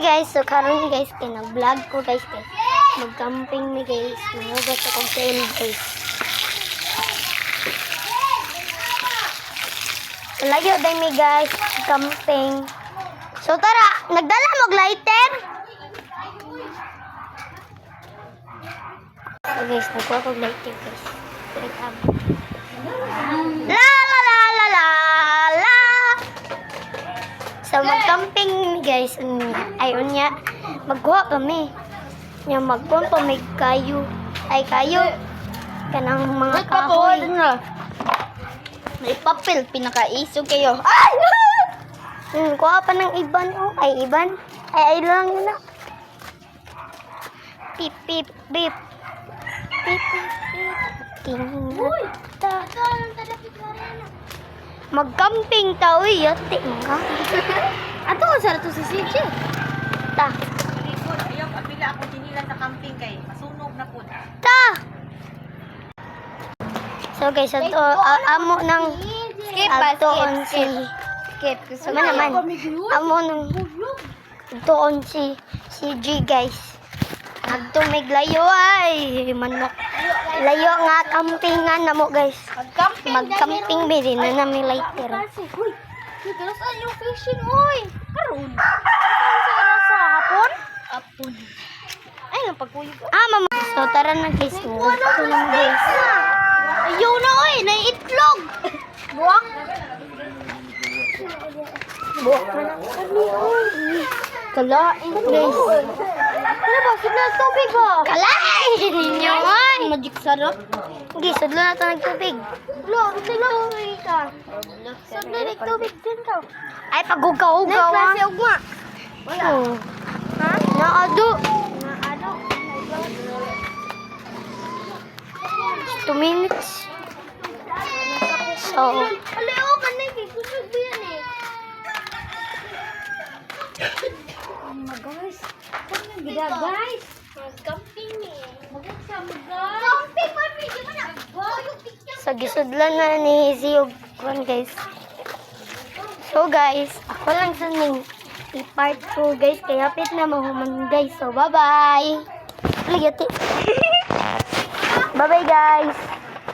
guys, so karon guys, nag-vlog ko guys. Mag-camping mi guys. Nangugas akong tail guys. Layo din mi guys, camping. So tara, nagdala mog lighter. So guys, nagkuha kog lighter guys. La la la la la la. So mag-camping guys, ayon niya. Magkuha kami. Nya magkuha pa may kayo. Ay kayo. Kanang mga kahoy. May papel, pinakaisog kayo. Ay! Kuha pa ng iban. Oh. Ay, iban. Ay lang yun na. Pip, pip, pip. Pip, pip, pip. Tingin ta. Mag-camping ta. Uy, yate nga. Ato ko sa to si CJ. Ta. Ayaw, apila ako dinilan sa camping kay masunog na po. Ta! So guys, ato, amo ng atoon si Skip. naman. Amo ng atoon si G guys. Nagtumig layo ay manok. Layo nga campingan na mo guys. Mag-camping ba din na namin lighter. Uy, pero saan yung fishing, oy? Karon. Sa hapon? Hapon. Ay, napagkuyog ko. Mama. So tara na guys. Ito lang guys. Ayaw na, oy. Naiitlog. Buwak. Buwak na na. Kalain guys. Ano ba? Sila tubig ba? Kalain ninyo ay. Magic sarap. Guys, sudlo na ito nagtubig. Lo, sila tubig ka. Sila nagtubig din ka. Ay, pag-ugaw-ugaw ah. Nagklase ugma. Wala. Ha? Naado. Ano? 2 minutes. So, Aleo, kanay. Kusog ba yan eh? Guys. Gida guys. Camping eh. Mag-exam guys. Camping man video mo na. sa gisudlan na ni Ziyog guys. So guys, ako lang sa ning i-part 2 guys. Kaya hapit na mahuman guys. So bye-bye. Bye-bye guys.